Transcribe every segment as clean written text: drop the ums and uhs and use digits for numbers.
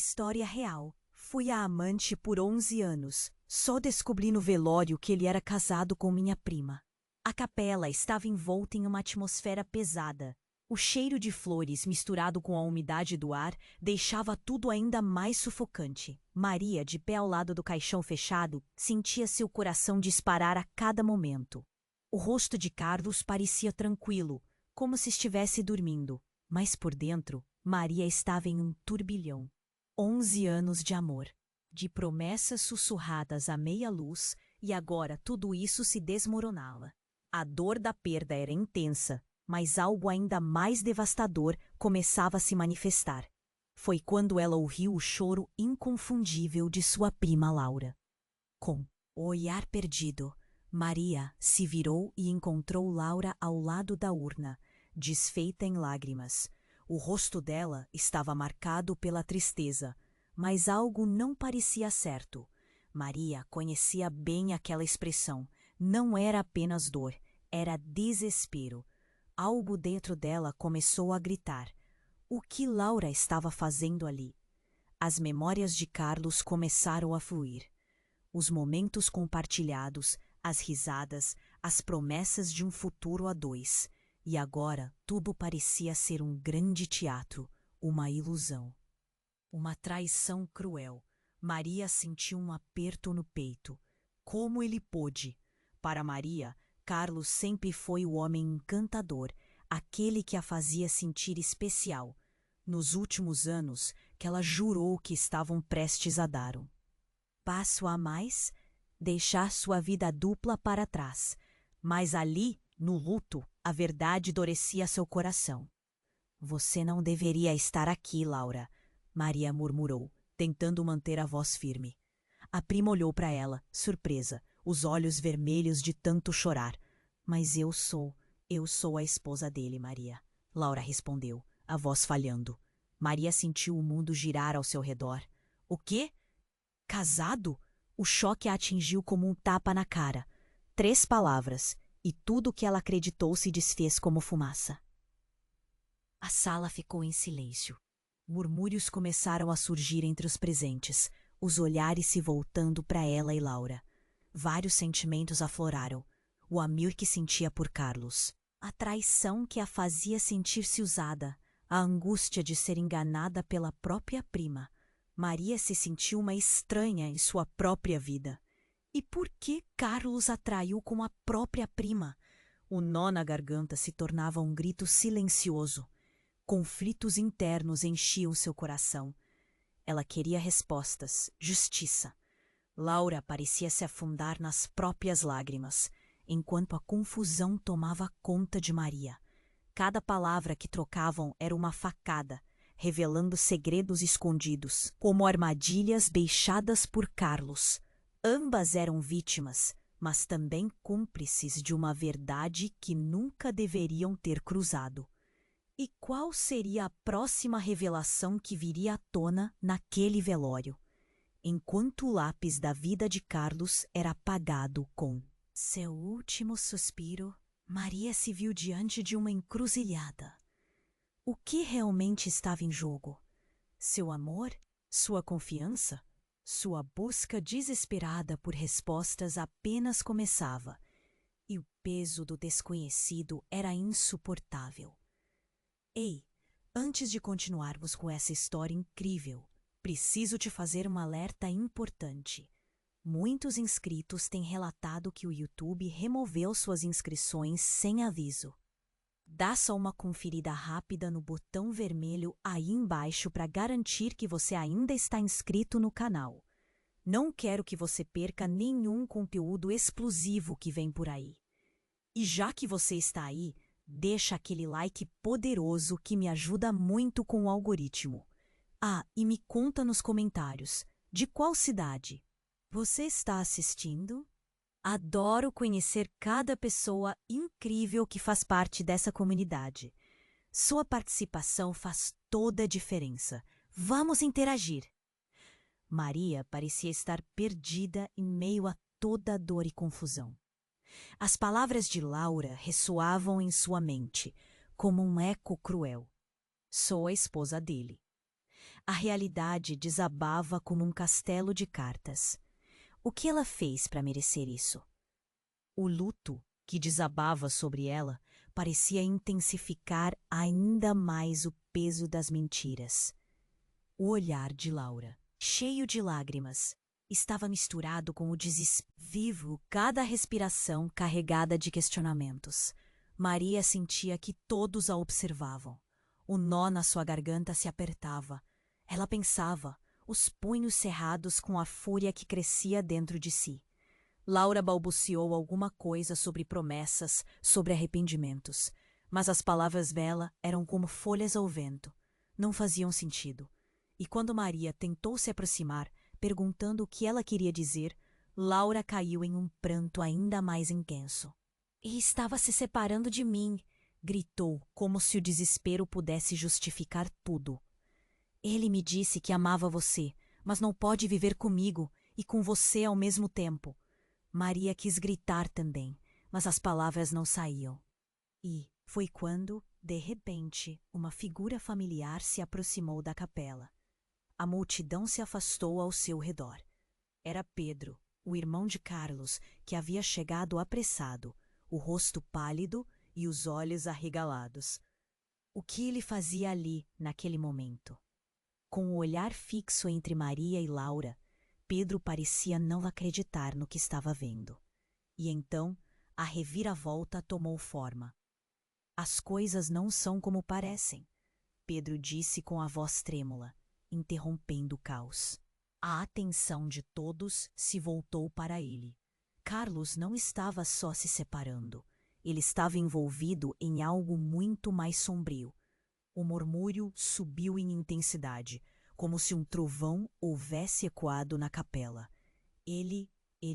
História real. Fui a amante por 11 anos. Só descobri no velório que ele era casado com minha prima. A capela estava envolta em uma atmosfera pesada. O cheiro de flores misturado com a umidade do ar deixava tudo ainda mais sufocante. Maria, de pé ao lado do caixão fechado, sentia seu coração disparar a cada momento. O rosto de Carlos parecia tranquilo, como se estivesse dormindo, mas por dentro, Maria estava em um turbilhão. 11 anos de amor, de promessas sussurradas à meia luz, e agora tudo isso se desmoronava. A dor da perda era intensa, mas algo ainda mais devastador começava a se manifestar. Foi quando ela ouviu o choro inconfundível de sua prima Laura. Com o olhar perdido, Maria se virou e encontrou Laura ao lado da urna, desfeita em lágrimas. O rosto dela estava marcado pela tristeza, mas algo não parecia certo. Maria conhecia bem aquela expressão. Não era apenas dor, era desespero. Algo dentro dela começou a gritar. O que Laura estava fazendo ali? As memórias de Carlos começaram a fluir. Os momentos compartilhados, as risadas, as promessas de um futuro a dois. E agora tudo parecia ser um grande teatro, uma ilusão. Uma traição cruel. Maria sentiu um aperto no peito. Como ele pôde? Para Maria, Carlos sempre foi o homem encantador, aquele que a fazia sentir especial. Nos últimos anos, que ela jurou que estavam prestes a dar um passo a mais, deixar sua vida dupla para trás. Mas ali, no luto, a verdade endurecia seu coração. Você não deveria estar aqui, Laura, Maria murmurou, tentando manter a voz firme. A prima olhou para ela, surpresa, os olhos vermelhos de tanto chorar. Mas eu sou a esposa dele, Maria, Laura respondeu, a voz falhando. Maria sentiu o mundo girar ao seu redor. O quê? Casado? O choque a atingiu como um tapa na cara. 3 palavras, e tudo o que ela acreditou se desfez como fumaça. A sala ficou em silêncio. Murmúrios começaram a surgir entre os presentes, os olhares se voltando para ela e Laura. Vários sentimentos afloraram. O amor que sentia por Carlos, a traição que a fazia sentir-se usada, a angústia de ser enganada pela própria prima. Maria se sentiu uma estranha em sua própria vida. E por que Carlos a traiu com a própria prima? O nó na garganta se tornava um grito silencioso. Conflitos internos enchiam seu coração. Ela queria respostas, justiça. Laura parecia se afundar nas próprias lágrimas, enquanto a confusão tomava conta de Maria. Cada palavra que trocavam era uma facada, revelando segredos escondidos, como armadilhas deixadas por Carlos. Ambas eram vítimas, mas também cúmplices de uma verdade que nunca deveriam ter cruzado. E qual seria a próxima revelação que viria à tona naquele velório? Enquanto o lápis da vida de Carlos era apagado com seu último suspiro, Maria se viu diante de uma encruzilhada. O que realmente estava em jogo? Seu amor? Sua confiança? Sua busca desesperada por respostas apenas começava, e o peso do desconhecido era insuportável. Ei, antes de continuarmos com essa história incrível, preciso te fazer um alerta importante. Muitos inscritos têm relatado que o YouTube removeu suas inscrições sem aviso. Dá só uma conferida rápida no botão vermelho aí embaixo para garantir que você ainda está inscrito no canal. Não quero que você perca nenhum conteúdo exclusivo que vem por aí. E já que você está aí, deixa aquele like poderoso que me ajuda muito com o algoritmo. Ah, e me conta nos comentários, de qual cidade você está assistindo? Adoro conhecer cada pessoa incrível que faz parte dessa comunidade. Sua participação faz toda a diferença. Vamos interagir! Maria parecia estar perdida em meio a toda a dor e confusão. As palavras de Laura ressoavam em sua mente, como um eco cruel. Sou a esposa dele. A realidade desabava como um castelo de cartas. O que ela fez para merecer isso? O luto que desabava sobre ela parecia intensificar ainda mais o peso das mentiras. O olhar de Laura, cheio de lágrimas, estava misturado com o desespero vivo, cada respiração carregada de questionamentos. Maria sentia que todos a observavam. O nó na sua garganta se apertava. Ela pensava, os punhos cerrados com a fúria que crescia dentro de si. Laura balbuciou alguma coisa sobre promessas, sobre arrependimentos, mas as palavras dela eram como folhas ao vento. Não faziam sentido. E quando Maria tentou se aproximar, perguntando o que ela queria dizer, Laura caiu em um pranto ainda mais intenso. E estava se separando de mim, gritou, como se o desespero pudesse justificar tudo. Ele me disse que amava você, mas não pode viver comigo e com você ao mesmo tempo. Maria quis gritar também, mas as palavras não saíam. E foi quando, de repente, uma figura familiar se aproximou da capela. A multidão se afastou ao seu redor. Era Pedro, o irmão de Carlos, que havia chegado apressado, o rosto pálido e os olhos arregalados. O que ele fazia ali, naquele momento? Com o olhar fixo entre Maria e Laura, Pedro parecia não acreditar no que estava vendo. E então, a reviravolta tomou forma. As coisas não são como parecem, Pedro disse com a voz trêmula, interrompendo o caos. A atenção de todos se voltou para ele. Carlos não estava só se separando. Ele estava envolvido em algo muito mais sombrio. O murmúrio subiu em intensidade, como se um trovão houvesse ecoado na capela. Ele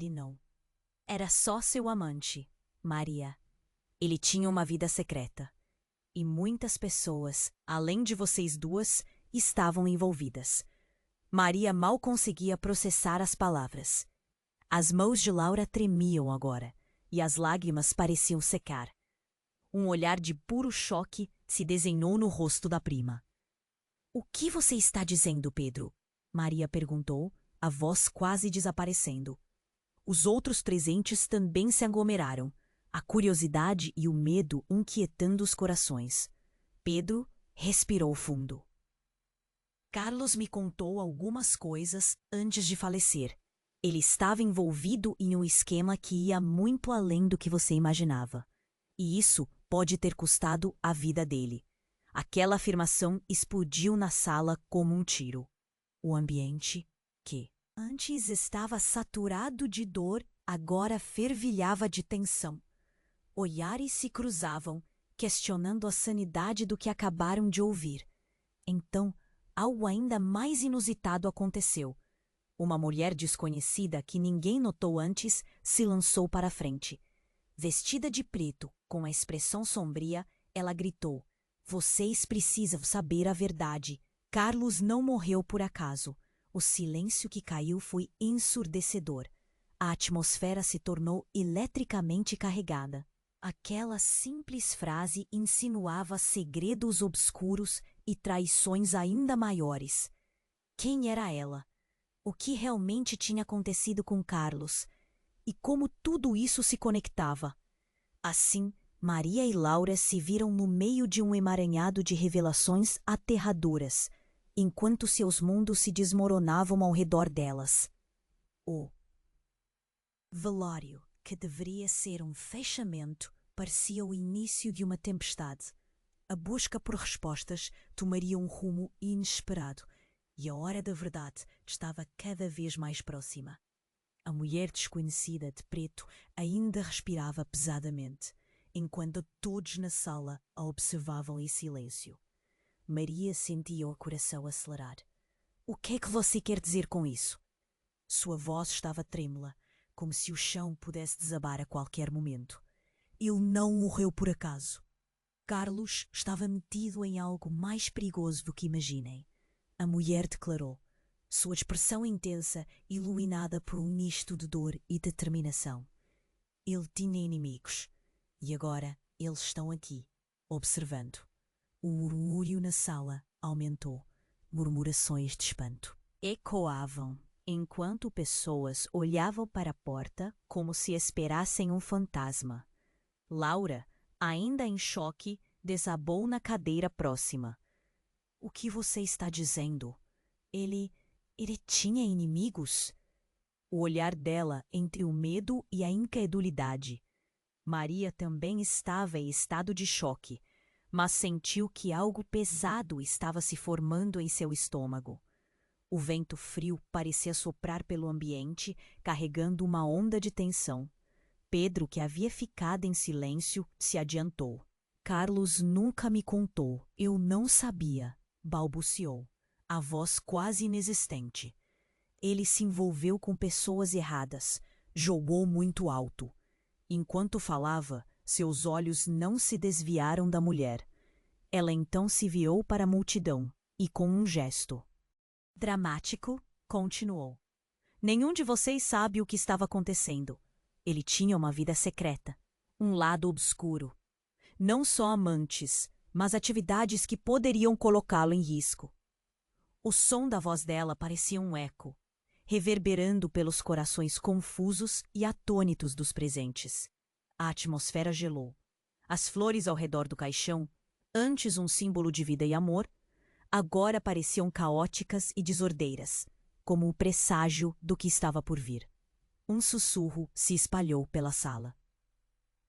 não. Era só seu amante, Maria. Ele tinha uma vida secreta. E muitas pessoas, além de vocês duas, estavam envolvidas. Maria mal conseguia processar as palavras. As mãos de Laura tremiam agora, e as lágrimas pareciam secar. Um olhar de puro choque se desenhou no rosto da prima. "O que você está dizendo, Pedro?" Maria perguntou, a voz quase desaparecendo. Os outros presentes também se aglomeraram, a curiosidade e o medo inquietando os corações. Pedro respirou fundo. Carlos me contou algumas coisas antes de falecer. Ele estava envolvido em um esquema que ia muito além do que você imaginava. E isso pode ter custado a vida dele. Aquela afirmação explodiu na sala como um tiro. O ambiente, que antes estava saturado de dor, agora fervilhava de tensão. Olhares se cruzavam, questionando a sanidade do que acabaram de ouvir. Então, algo ainda mais inusitado aconteceu. Uma mulher desconhecida que ninguém notou antes se lançou para a frente. Vestida de preto, com a expressão sombria, ela gritou: "Vocês precisam saber a verdade. Carlos não morreu por acaso." O silêncio que caiu foi ensurdecedor. A atmosfera se tornou eletricamente carregada. Aquela simples frase insinuava segredos obscuros e traições ainda maiores. Quem era ela? O que realmente tinha acontecido com Carlos? E como tudo isso se conectava? Assim, Maria e Laura se viram no meio de um emaranhado de revelações aterradoras, enquanto seus mundos se desmoronavam ao redor delas. O velório, que deveria ser um fechamento, parecia o início de uma tempestade. A busca por respostas tomaria um rumo inesperado, e a hora da verdade estava cada vez mais próxima. A mulher desconhecida de preto ainda respirava pesadamente, enquanto todos na sala a observavam em silêncio. Maria sentia o coração acelerar. "O que é que você quer dizer com isso?" Sua voz estava trêmula, como se o chão pudesse desabar a qualquer momento. "Ele não morreu por acaso. Carlos estava metido em algo mais perigoso do que imaginem." A mulher declarou, sua expressão intensa iluminada por um misto de dor e determinação. "Ele tinha inimigos, e agora eles estão aqui, observando." O murmúrio na sala aumentou, Murmurações de espanto ecoavam, enquanto pessoas olhavam para a porta como se esperassem um fantasma. Laura, ainda em choque, desabou na cadeira próxima. O que você está dizendo? Ele tinha inimigos? O olhar dela entre o medo e a incredulidade. Maria também estava em estado de choque, mas sentiu que algo pesado estava se formando em seu estômago. O vento frio parecia soprar pelo ambiente, carregando uma onda de tensão. Pedro, que havia ficado em silêncio, se adiantou. Carlos nunca me contou, eu não sabia, balbuciou, a voz quase inexistente. Ele se envolveu com pessoas erradas, jogou muito alto. Enquanto falava, seus olhos não se desviaram da mulher. Ela então se virou para a multidão e, com um gesto dramático, continuou. Nenhum de vocês sabe o que estava acontecendo. Ele tinha uma vida secreta, um lado obscuro. Não só amantes, mas atividades que poderiam colocá-lo em risco. O som da voz dela parecia um eco, reverberando pelos corações confusos e atônitos dos presentes. A atmosfera gelou. As flores ao redor do caixão, antes um símbolo de vida e amor, agora pareciam caóticas e desordeiras, como o presságio do que estava por vir. Um sussurro se espalhou pela sala.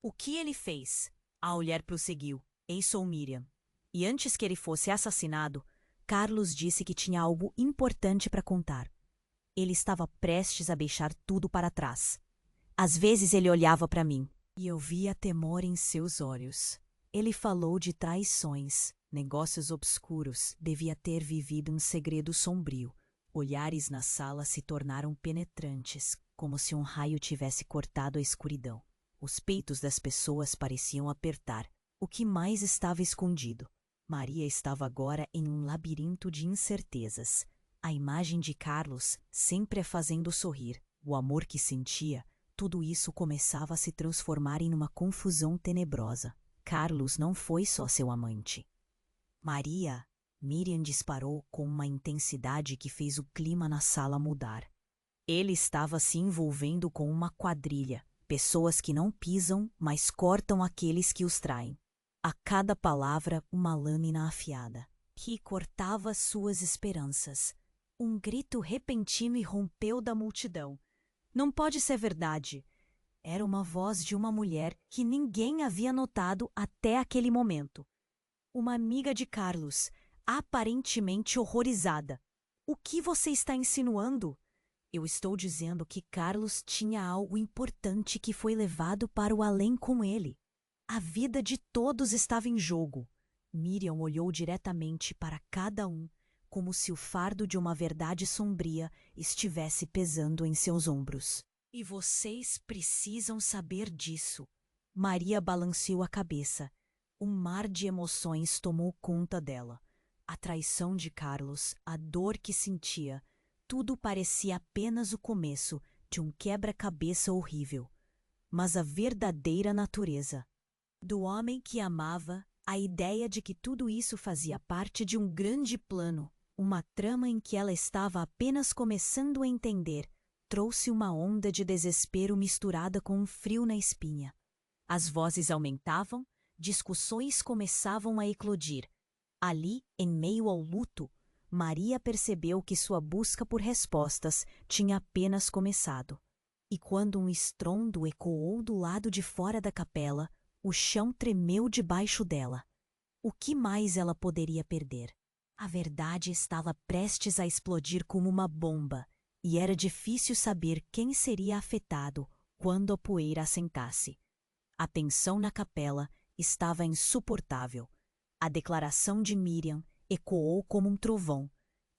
O que ele fez? A mulher prosseguiu. Eu sou Miriam. E antes que ele fosse assassinado, Carlos disse que tinha algo importante para contar. Ele estava prestes a deixar tudo para trás. Às vezes ele olhava para mim, e eu via temor em seus olhos. Ele falou de traições, negócios obscuros, devia ter vivido um segredo sombrio. Olhares na sala se tornaram penetrantes, como se um raio tivesse cortado a escuridão. Os peitos das pessoas pareciam apertar. O que mais estava escondido? Maria estava agora em um labirinto de incertezas. A imagem de Carlos sempre a fazendo sorrir, o amor que sentia, tudo isso começava a se transformar em uma confusão tenebrosa. Carlos não foi só seu amante. Maria, Miriam disparou com uma intensidade que fez o clima na sala mudar. Ele estava se envolvendo com uma quadrilha, pessoas que não pisam, mas cortam aqueles que os traem. A cada palavra, uma lâmina afiada, que cortava suas esperanças. Um grito repentino irrompeu da multidão. Não pode ser verdade. Era uma voz de uma mulher que ninguém havia notado até aquele momento. Uma amiga de Carlos, aparentemente horrorizada. O que você está insinuando? Eu estou dizendo que Carlos tinha algo importante que foi levado para o além com ele. A vida de todos estava em jogo. Miriam olhou diretamente para cada um, como se o fardo de uma verdade sombria estivesse pesando em seus ombros. E vocês precisam saber disso. Maria balanceou a cabeça. Um mar de emoções tomou conta dela. A traição de Carlos, a dor que sentia, tudo parecia apenas o começo de um quebra-cabeça horrível. Mas a verdadeira natureza do homem que amava, a ideia de que tudo isso fazia parte de um grande plano, uma trama em que ela estava apenas começando a entender, trouxe uma onda de desespero misturada com um frio na espinha. As vozes aumentavam, discussões começavam a eclodir. Ali, em meio ao luto, Maria percebeu que sua busca por respostas tinha apenas começado. E quando um estrondo ecoou do lado de fora da capela, o chão tremeu debaixo dela. O que mais ela poderia perder? A verdade estava prestes a explodir como uma bomba, e era difícil saber quem seria afetado quando a poeira assentasse. A tensão na capela estava insuportável. A declaração de Miriam ecoou como um trovão,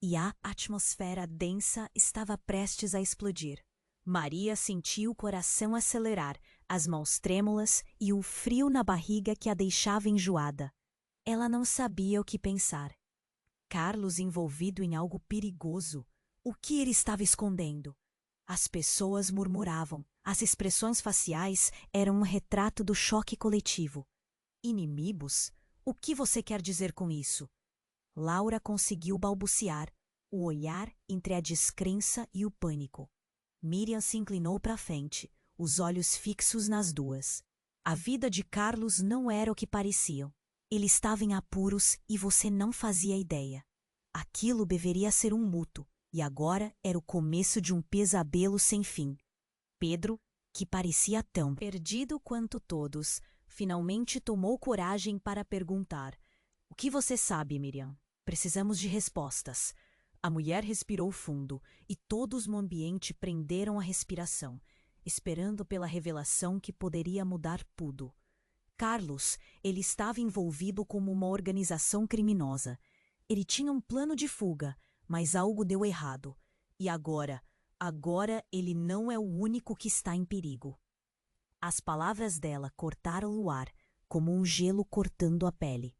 e a atmosfera densa estava prestes a explodir. Maria sentiu o coração acelerar, as mãos trêmulas e o frio na barriga que a deixava enjoada. Ela não sabia o que pensar. Carlos envolvido em algo perigoso. O que ele estava escondendo? As pessoas murmuravam. As expressões faciais eram um retrato do choque coletivo. Inimigos? O que você quer dizer com isso? Laura conseguiu balbuciar, o olhar entre a descrença e o pânico. Miriam se inclinou para a frente, os olhos fixos nas duas. A vida de Carlos não era o que parecia. Ele estava em apuros e você não fazia ideia. Aquilo deveria ser um luto, e agora era o começo de um pesadelo sem fim. Pedro, que parecia tão perdido quanto todos, finalmente tomou coragem para perguntar: "O que você sabe, Miriam? Precisamos de respostas." A mulher respirou fundo e todos no ambiente prenderam a respiração, esperando pela revelação que poderia mudar tudo. Carlos, ele estava envolvido com uma organização criminosa. Ele tinha um plano de fuga, mas algo deu errado. E agora ele não é o único que está em perigo. As palavras dela cortaram o ar, como um gelo cortando a pele.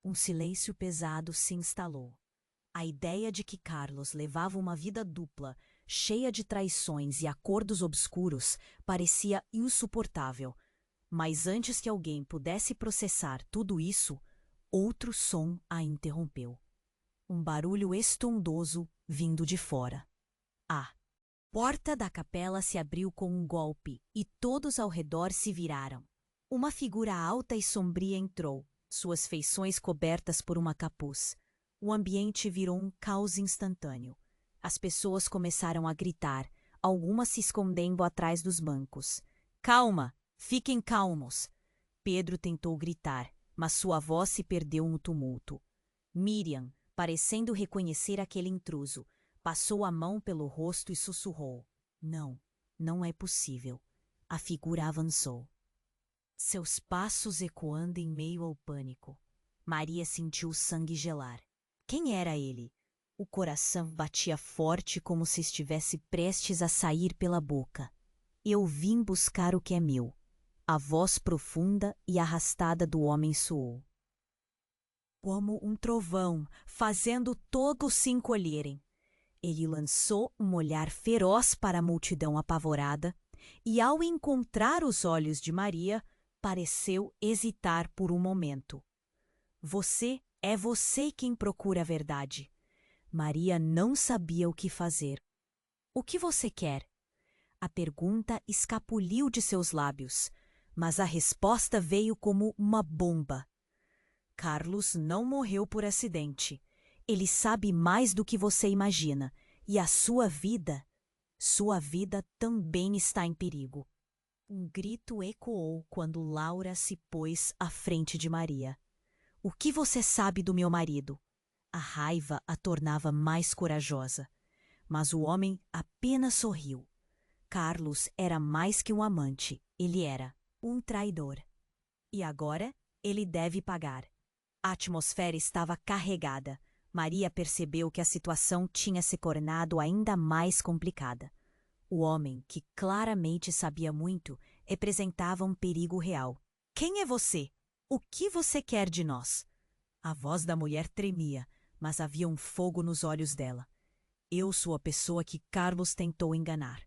Um silêncio pesado se instalou. A ideia de que Carlos levava uma vida dupla, cheia de traições e acordos obscuros, parecia insuportável. Mas antes que alguém pudesse processar tudo isso, outro som a interrompeu. Um barulho estrondoso vindo de fora. A porta da capela se abriu com um golpe e todos ao redor se viraram. Uma figura alta e sombria entrou, suas feições cobertas por uma capuz. O ambiente virou um caos instantâneo. As pessoas começaram a gritar, algumas se escondendo atrás dos bancos. "Calma! Fiquem calmos!" Pedro tentou gritar, mas sua voz se perdeu no tumulto. Miriam, parecendo reconhecer aquele intruso, passou a mão pelo rosto e sussurrou: "Não, não é possível." A figura avançou, seus passos ecoando em meio ao pânico. Maria sentiu o sangue gelar. Quem era ele? O coração batia forte como se estivesse prestes a sair pela boca. "Eu vim buscar o que é meu." A voz profunda e arrastada do homem soou como um trovão, fazendo todos se encolherem. Ele lançou um olhar feroz para a multidão apavorada e, ao encontrar os olhos de Maria, pareceu hesitar por um momento. É você quem procura a verdade." Maria não sabia o que fazer. "O que você quer?" A pergunta escapuliu de seus lábios, mas a resposta veio como uma bomba. "Carlos não morreu por acidente. Ele sabe mais do que você imagina, e a sua vida também está em perigo." Um grito ecoou quando Laura se pôs à frente de Maria. "O que você sabe do meu marido?" A raiva a tornava mais corajosa, mas o homem apenas sorriu. Carlos era mais que um amante, ele era um traidor. E agora ele deve pagar. A atmosfera estava carregada. Maria percebeu que a situação tinha se tornado ainda mais complicada. O homem, que claramente sabia muito, representava um perigo real. "Quem é você? O que você quer de nós?" A voz da mulher tremia, mas havia um fogo nos olhos dela. "Eu sou a pessoa que Carlos tentou enganar.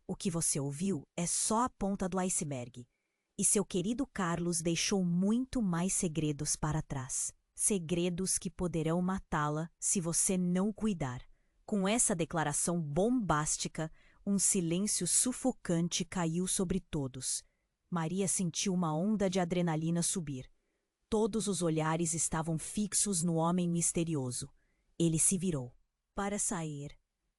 O que você ouviu é só a ponta do iceberg. E seu querido Carlos deixou muito mais segredos para trás. Segredos que poderão matá-la se você não cuidar." Com essa declaração bombástica, um silêncio sufocante caiu sobre todos. Maria sentiu uma onda de adrenalina subir. Todos os olhares estavam fixos no homem misterioso. Ele se virou para sair,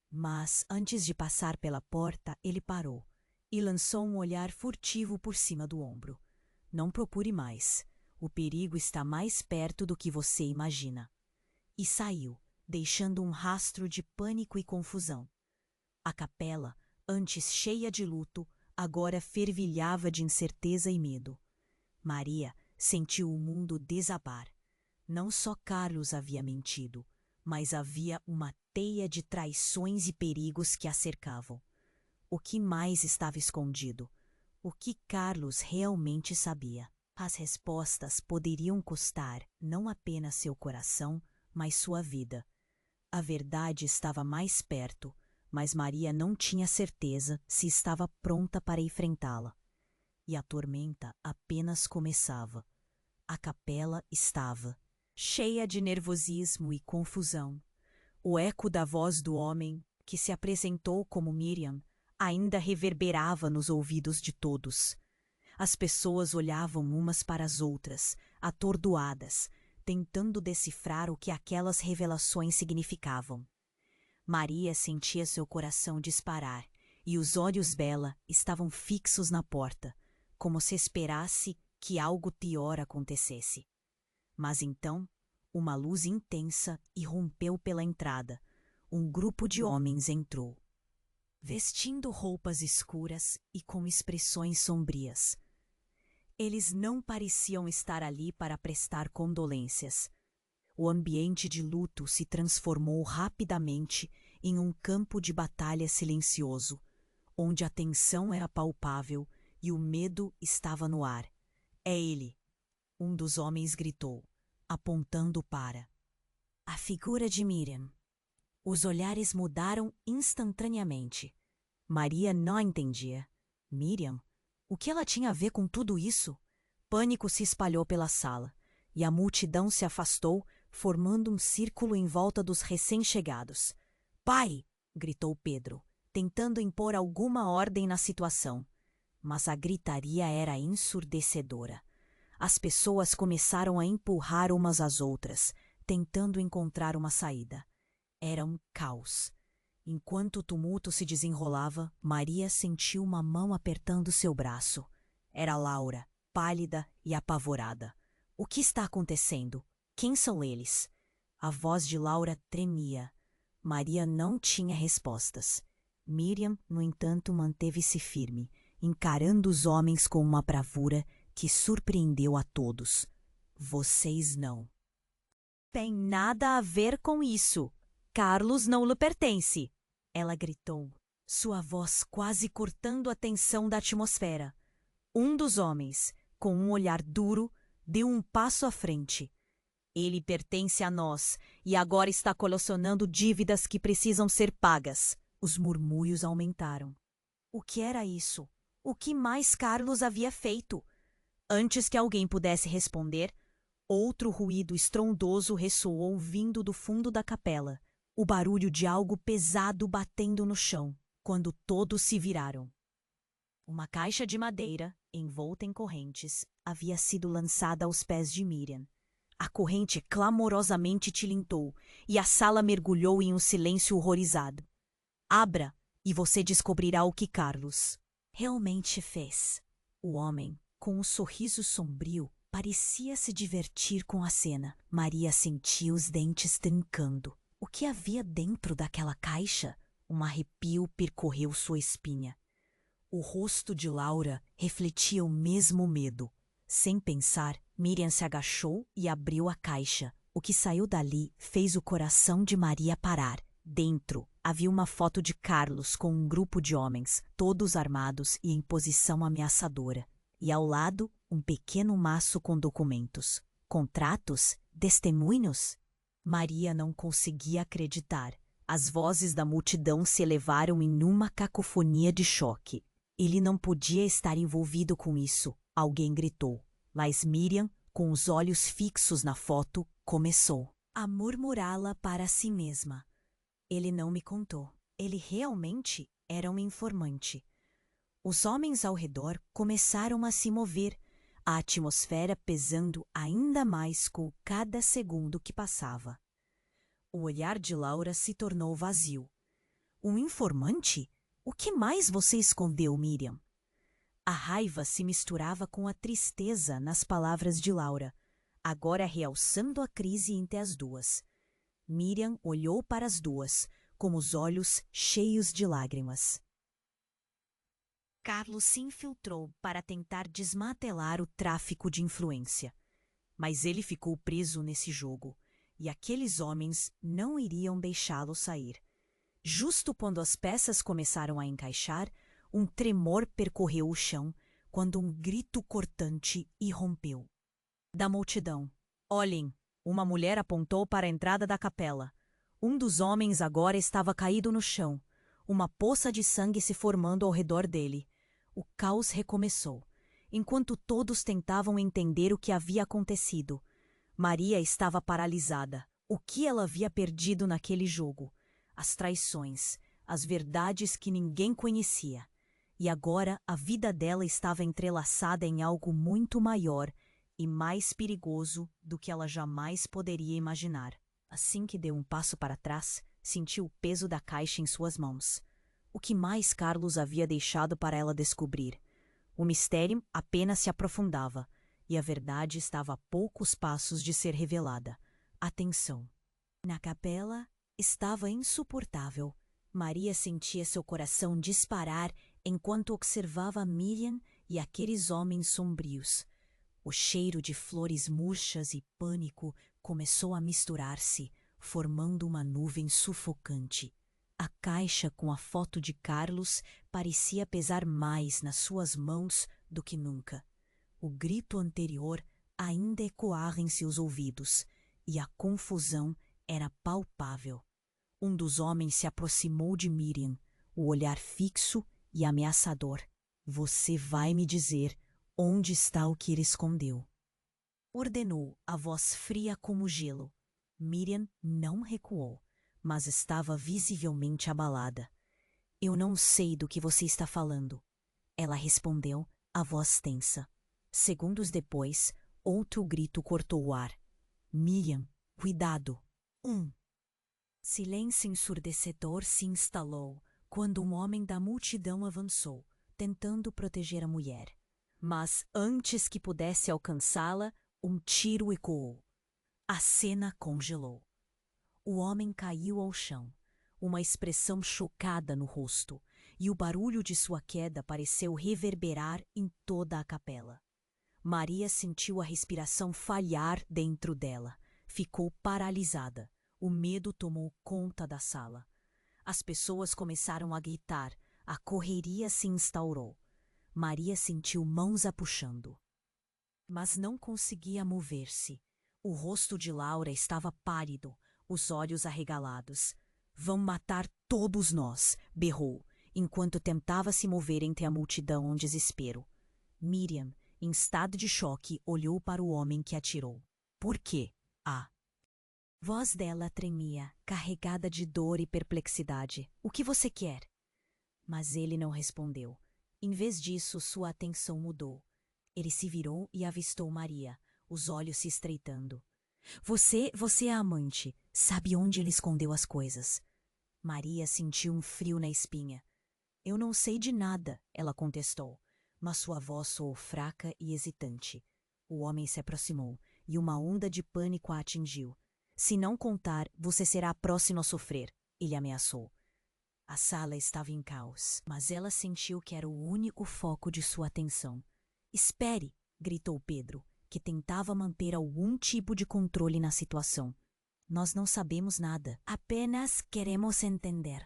mas antes de passar pela porta, ele parou e lançou um olhar furtivo por cima do ombro. "Não procure mais. O perigo está mais perto do que você imagina." E saiu, deixando um rastro de pânico e confusão. A capela, antes cheia de luto, agora fervilhava de incerteza e medo. Maria sentiu o mundo desabar. Não só Carlos havia mentido, mas havia uma teia de traições e perigos que a cercavam. O que mais estava escondido? O que Carlos realmente sabia? As respostas poderiam custar não apenas seu coração, mas sua vida. A verdade estava mais perto, mas Maria não tinha certeza se estava pronta para enfrentá-la. E a tormenta apenas começava. A capela estava cheia de nervosismo e confusão. O eco da voz do homem, que se apresentou como Miriam, ainda reverberava nos ouvidos de todos. As pessoas olhavam umas para as outras, atordoadas, tentando decifrar o que aquelas revelações significavam. Maria sentia seu coração disparar, e os olhos dela estavam fixos na porta, como se esperasse que algo pior acontecesse. Mas então, uma luz intensa irrompeu pela entrada. Um grupo de homens entrou, vestindo roupas escuras e com expressões sombrias. Eles não pareciam estar ali para prestar condolências. O ambiente de luto se transformou rapidamente em um campo de batalha silencioso, onde a tensão era palpável e o medo estava no ar. É ele, um dos homens gritou, apontando para a figura de Miriam. Os olhares mudaram instantaneamente. Maria não entendia. Miriam? O que ela tinha a ver com tudo isso? Pânico se espalhou pela sala, e a multidão se afastou, formando um círculo em volta dos recém-chegados. "Pai!" gritou Pedro, tentando impor alguma ordem na situação. Mas a gritaria era ensurdecedora. As pessoas começaram a empurrar umas às outras, tentando encontrar uma saída. Era um caos. Enquanto o tumulto se desenrolava, Maria sentiu uma mão apertando seu braço. Era Laura, pálida e apavorada. "O que está acontecendo? Quem são eles?" A voz de Laura tremia. Maria não tinha respostas. Miriam, no entanto, manteve-se firme, encarando os homens com uma bravura que surpreendeu a todos. "Vocês não têm nada a ver com isso. Carlos não lhe pertence!" Ela gritou, sua voz quase cortando a tensão da atmosfera. Um dos homens, com um olhar duro, deu um passo à frente. "Ele pertence a nós e agora está colecionando dívidas que precisam ser pagas." Os murmúrios aumentaram. O que era isso? O que mais Carlos havia feito? Antes que alguém pudesse responder, outro ruído estrondoso ressoou vindo do fundo da capela, o barulho de algo pesado batendo no chão, quando todos se viraram. Uma caixa de madeira, envolta em correntes, havia sido lançada aos pés de Miriam. A corrente clamorosamente tilintou, e a sala mergulhou em um silêncio horrorizado. "Abra, e você descobrirá o que Carlos realmente fez." O homem, com um sorriso sombrio, parecia se divertir com a cena. Maria sentia os dentes trincando. O que havia dentro daquela caixa? Um arrepio percorreu sua espinha. O rosto de Laura refletia o mesmo medo. Sem pensar, Miriam se agachou e abriu a caixa. O que saiu dali fez o coração de Maria parar. Dentro havia uma foto de Carlos com um grupo de homens, todos armados e em posição ameaçadora. E ao lado, um pequeno maço com documentos. Contratos? Testemunhos? Maria não conseguia acreditar. As vozes da multidão se elevaram em uma cacofonia de choque. "Ele não podia estar envolvido com isso", alguém gritou. Mas Miriam, com os olhos fixos na foto, começou a murmurá-la para si mesma. "Ele não me contou. Ele realmente era um informante." Os homens ao redor começaram a se mover, a atmosfera pesando ainda mais com cada segundo que passava. O olhar de Laura se tornou vazio. "Um informante? O que mais você escondeu, Miriam?" A raiva se misturava com a tristeza nas palavras de Laura, agora realçando a crise entre as duas. Miriam olhou para as duas, com os olhos cheios de lágrimas. Carlos se infiltrou para tentar desmantelar o tráfico de influência. Mas ele ficou preso nesse jogo, e aqueles homens não iriam deixá-lo sair. Justo quando as peças começaram a encaixar, um tremor percorreu o chão, quando um grito cortante irrompeu. Da multidão. "Olhem!" Uma mulher apontou para a entrada da capela. Um dos homens agora estava caído no chão, uma poça de sangue se formando ao redor dele. O caos recomeçou, enquanto todos tentavam entender o que havia acontecido. Maria estava paralisada. O que ela havia perdido naquele jogo? As traições, as verdades que ninguém conhecia. E agora a vida dela estava entrelaçada em algo muito maior e mais perigoso do que ela jamais poderia imaginar. Assim que deu um passo para trás, sentiu o peso da caixa em suas mãos. O que mais Carlos havia deixado para ela descobrir? O mistério apenas se aprofundava, e a verdade estava a poucos passos de ser revelada. Atenção! Na capela estava insuportável. Maria sentia seu coração disparar enquanto observava Miriam e aqueles homens sombrios. O cheiro de flores murchas e pânico começou a misturar-se, formando uma nuvem sufocante. A caixa com a foto de Carlos parecia pesar mais nas suas mãos do que nunca. O grito anterior ainda ecoava em seus ouvidos, e a confusão era palpável. Um dos homens se aproximou de Miriam, o olhar fixo e ameaçador. Você vai me dizer onde está o que ele escondeu? Ordenou, a voz fria como gelo. Miriam não recuou, mas estava visivelmente abalada. Eu não sei do que você está falando. Ela respondeu, a voz tensa. Segundos depois, outro grito cortou o ar. Miriam, cuidado! Silêncio ensurdecedor se instalou quando um homem da multidão avançou, tentando proteger a mulher. Mas antes que pudesse alcançá-la, um tiro ecoou. A cena congelou. O homem caiu ao chão, uma expressão chocada no rosto, e o barulho de sua queda pareceu reverberar em toda a capela. Maria sentiu a respiração falhar dentro dela. Ficou paralisada. O medo tomou conta da sala. As pessoas começaram a gritar. A correria se instaurou. Maria sentiu mãos a puxando. Mas não conseguia mover-se. O rosto de Laura estava pálido, os olhos arregalados. Vão matar todos nós, berrou, enquanto tentava se mover entre a multidão em desespero. Miriam, em estado de choque, olhou para o homem que atirou. Por quê? A voz dela tremia, carregada de dor e perplexidade. O que você quer? Mas ele não respondeu. Em vez disso, sua atenção mudou. Ele se virou e avistou Maria, os olhos se estreitando. Você é a amante. Sabe onde ele escondeu as coisas? Maria sentiu um frio na espinha. Eu não sei de nada, ela contestou, mas sua voz soou fraca e hesitante. O homem se aproximou e uma onda de pânico a atingiu. Se não contar, você será a próxima a sofrer, ele ameaçou. A sala estava em caos, mas ela sentiu que era o único foco de sua atenção. Espere, gritou Pedro, que tentava manter algum tipo de controle na situação. Nós não sabemos nada, apenas queremos entender.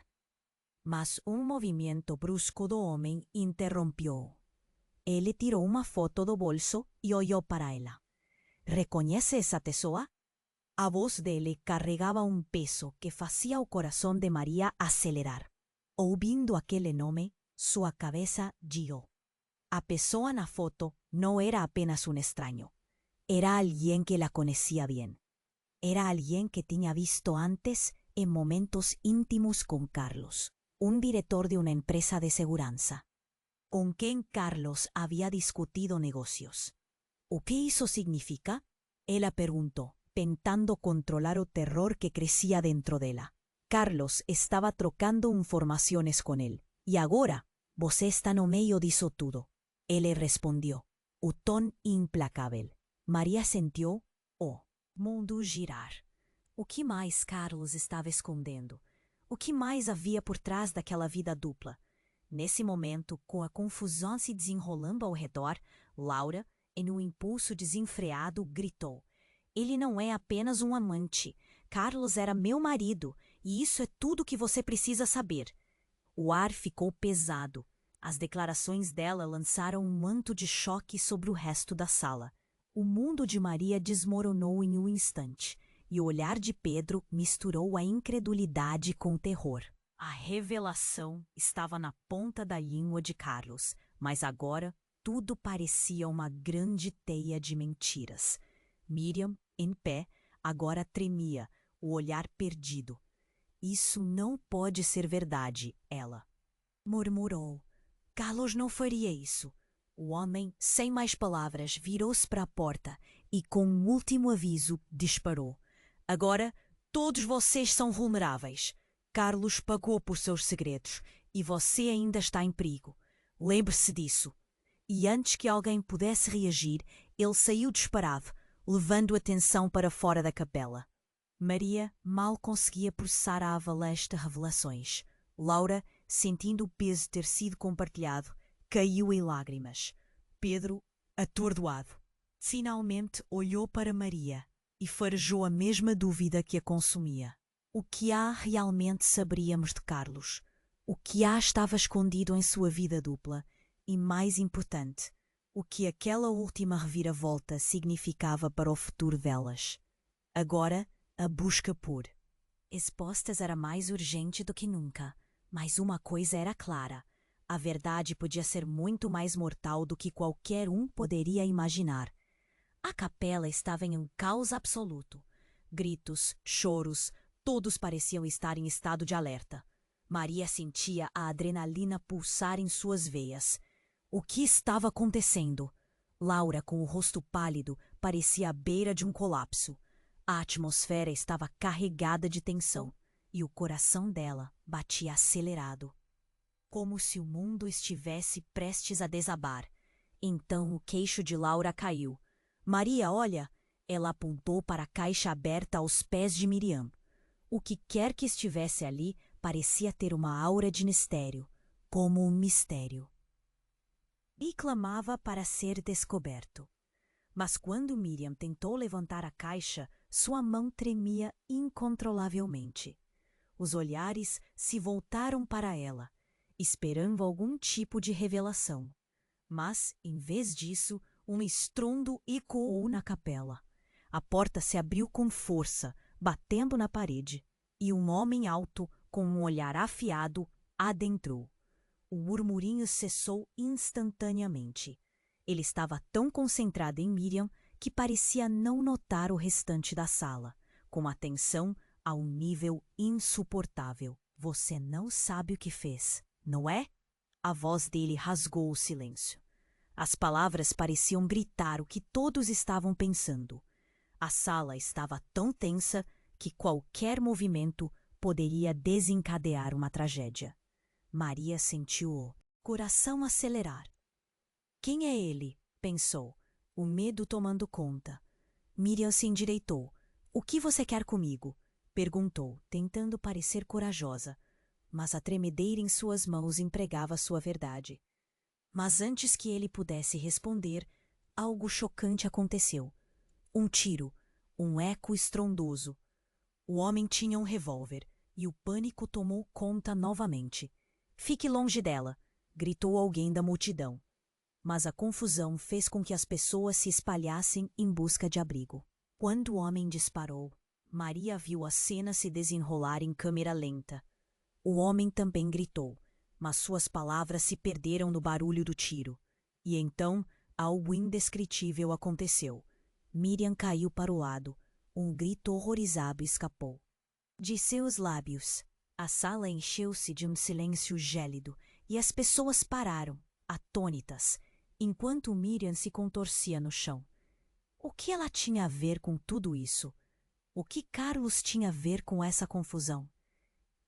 Mas um movimento brusco do homem interrompeu. Ele tirou uma foto do bolso e olhou para ela. Reconhece essa pessoa? A voz dele carregava um peso que fazia o coração de Maria acelerar. Ouvindo aquele nome, sua cabeça girou. A pessoa na foto não era apenas um estranho. Era alguém que la conhecia bem. Era alguém que tinha visto antes em momentos íntimos com Carlos, um diretor de uma empresa de segurança, com quem Carlos havia discutido negocios. ¿O que isso significa? Ela perguntou, tentando controlar o terror que crescia dentro dela. Carlos estava trocando informações com ele. E agora, você está no meio disso tudo. Ele respondeu, o tom implacável. Maria sentiu o mundo girar. O que mais Carlos estava escondendo? O que mais havia por trás daquela vida dupla? Nesse momento, com a confusão se desenrolando ao redor, Laura, em um impulso desenfreado, gritou. Ele não é apenas um amante. Carlos era meu marido, e isso é tudo que você precisa saber. O ar ficou pesado. As declarações dela lançaram um manto de choque sobre o resto da sala. O mundo de Maria desmoronou em um instante, e o olhar de Pedro misturou a incredulidade com o terror. A revelação estava na ponta da língua de Carlos, mas agora tudo parecia uma grande teia de mentiras. Miriam Em pé, agora tremia, o olhar perdido. Isso não pode ser verdade, ela murmurou. Carlos não faria isso. O homem, sem mais palavras, virou-se para a porta e, com um último aviso, disparou. Agora, todos vocês são vulneráveis. Carlos pagou por seus segredos e você ainda está em perigo. Lembre-se disso. E antes que alguém pudesse reagir, ele saiu disparado, levando a atenção para fora da capela. Maria mal conseguia processar a avalanche de revelações. Laura, sentindo o peso de ter sido compartilhado, caiu em lágrimas. Pedro, atordoado, finalmente olhou para Maria e farejou a mesma dúvida que a consumia. O que há realmente saberíamos de Carlos? O que há estava escondido em sua vida dupla? E, mais importante, o que aquela última reviravolta significava para o futuro delas? Agora, a busca por respostas era mais urgente do que nunca. Mas uma coisa era clara. A verdade podia ser muito mais mortal do que qualquer um poderia imaginar. A capela estava em um caos absoluto. Gritos, choros, todos pareciam estar em estado de alerta. Maria sentia a adrenalina pulsar em suas veias. O que estava acontecendo? Laura, com o rosto pálido, parecia à beira de um colapso. A atmosfera estava carregada de tensão. E o coração dela batia acelerado, como se o mundo estivesse prestes a desabar. Então o queixo de Laura caiu. Maria, olha! Ela apontou para a caixa aberta aos pés de Miriam. O que quer que estivesse ali parecia ter uma aura de mistério, como um mistério. E clamava para ser descoberto. Mas quando Miriam tentou levantar a caixa, sua mão tremia incontrolavelmente. Os olhares se voltaram para ela, esperando algum tipo de revelação. Mas, em vez disso, um estrondo ecoou na capela. A porta se abriu com força, batendo na parede, e um homem alto, com um olhar afiado, adentrou. O murmurinho cessou instantaneamente. Ele estava tão concentrado em Miriam que parecia não notar o restante da sala, com atenção a um nível insuportável. Você não sabe o que fez, não é? A voz dele rasgou o silêncio. As palavras pareciam gritar o que todos estavam pensando. A sala estava tão tensa que qualquer movimento poderia desencadear uma tragédia. Maria sentiu o coração acelerar. Quem é ele? Pensou, o medo tomando conta. Miriam se endireitou. O que você quer comigo? Perguntou, tentando parecer corajosa, mas a tremedeira em suas mãos empregava sua verdade. Mas antes que ele pudesse responder, algo chocante aconteceu. Um tiro, um eco estrondoso. O homem tinha um revólver, e o pânico tomou conta novamente. Fique longe dela, gritou alguém da multidão. Mas a confusão fez com que as pessoas se espalhassem em busca de abrigo. Quando o homem disparou, Maria viu a cena se desenrolar em câmera lenta. O homem também gritou, mas suas palavras se perderam no barulho do tiro. E então, algo indescritível aconteceu. Miriam caiu para o lado. Um grito horrorizado escapou de seus lábios. A sala encheu-se de um silêncio gélido e as pessoas pararam, atônitas, enquanto Miriam se contorcia no chão. O que ela tinha a ver com tudo isso? O que Carlos tinha a ver com essa confusão?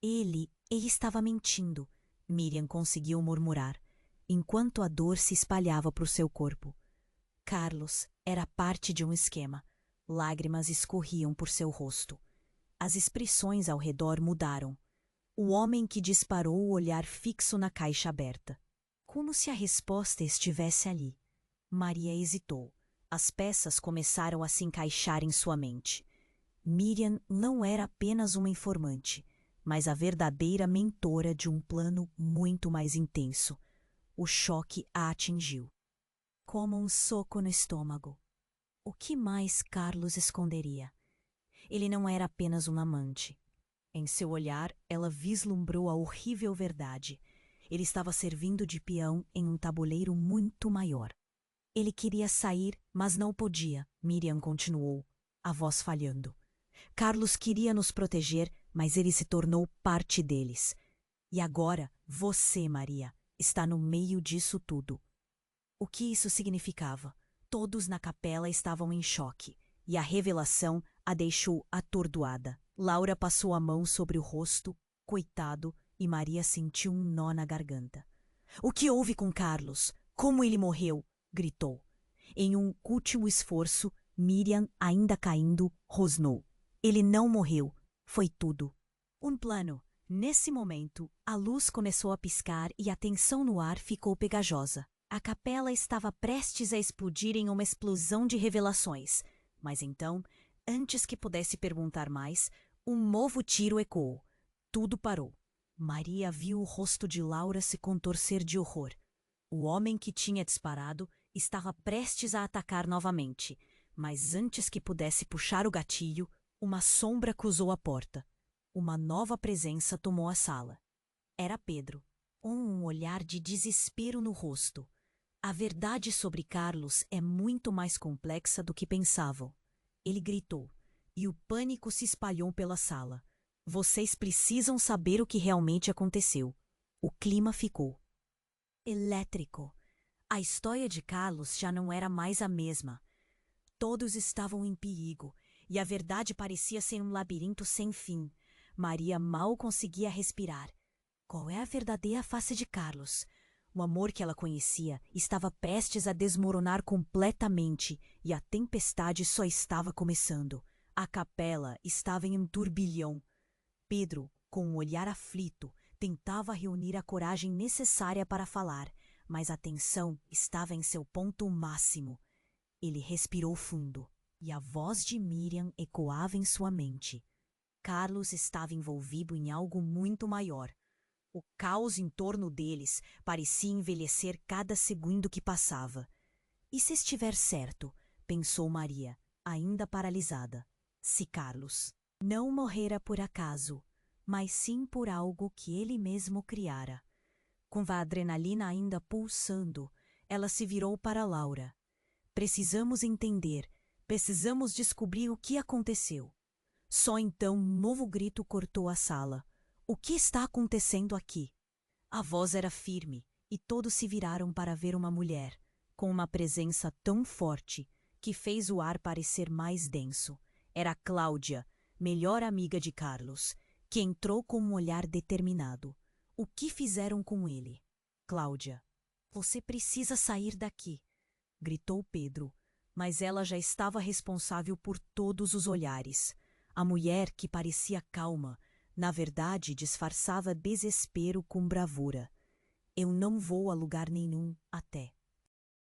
Ele estava mentindo, Miriam conseguiu murmurar, enquanto a dor se espalhava por seu corpo. Carlos era parte de um esquema. Lágrimas escorriam por seu rosto. As expressões ao redor mudaram. O homem que disparou o olhar fixo na caixa aberta. Como se a resposta estivesse ali. Maria hesitou. As peças começaram a se encaixar em sua mente. Miriam não era apenas uma informante, mas a verdadeira mentora de um plano muito mais intenso. O choque a atingiu, como um soco no estômago. O que mais Carlos esconderia? Ele não era apenas um amante. Em seu olhar, ela vislumbrou a horrível verdade. Ele estava servindo de peão em um tabuleiro muito maior. Ele queria sair, mas não podia, Miriam continuou. a voz falhando. Carlos queria nos proteger, mas ele se tornou parte deles. E agora, você, Maria, está no meio disso tudo. O que isso significava? Todos na capela estavam em choque, e a revelação a deixou atordoada. Laura passou a mão sobre o rosto, coitado, e Maria sentiu um nó na garganta. O que houve com Carlos? Como ele morreu? Gritou. Em um último esforço, Miriam, ainda caindo, rosnou. Ele não morreu. Foi tudo. Um plano. Nesse momento, a luz começou a piscar e a tensão no ar ficou pegajosa. A capela estava prestes a explodir em uma explosão de revelações. Mas então, antes que pudesse perguntar mais, um novo tiro ecoou. Tudo parou. Maria viu o rosto de Laura se contorcer de horror. O homem que tinha disparado estava prestes a atacar novamente, mas antes que pudesse puxar o gatilho, uma sombra cruzou a porta. Uma nova presença tomou a sala. Era Pedro, com um olhar de desespero no rosto. A verdade sobre Carlos é muito mais complexa do que pensavam. Ele gritou, e o pânico se espalhou pela sala. Vocês precisam saber o que realmente aconteceu. O clima ficou elétrico. A história de Carlos já não era mais a mesma. Todos estavam em perigo, e a verdade parecia ser um labirinto sem fim. Maria mal conseguia respirar. Qual é a verdadeira face de Carlos? O amor que ela conhecia estava prestes a desmoronar completamente, e a tempestade só estava começando. A capela estava em um turbilhão. Pedro, com um olhar aflito, tentava reunir a coragem necessária para falar, mas a tensão estava em seu ponto máximo. Ele respirou fundo, e a voz de Miriam ecoava em sua mente. Carlos estava envolvido em algo muito maior. O caos em torno deles parecia envelhecer cada segundo que passava. E se estiver certo, pensou Maria, ainda paralisada, se Carlos não morrera por acaso, mas sim por algo que ele mesmo criara. Com a adrenalina ainda pulsando, ela se virou para Laura. Precisamos entender, precisamos descobrir o que aconteceu. Só então um novo grito cortou a sala. O que está acontecendo aqui? A voz era firme, e todos se viraram para ver uma mulher, com uma presença tão forte que fez o ar parecer mais denso. Era Cláudia, melhor amiga de Carlos, que entrou com um olhar determinado. O que fizeram com ele? Cláudia, você precisa sair daqui, gritou Pedro, mas ela já estava responsável por todos os olhares. A mulher, que parecia calma, na verdade disfarçava desespero com bravura. Eu não vou a lugar nenhum até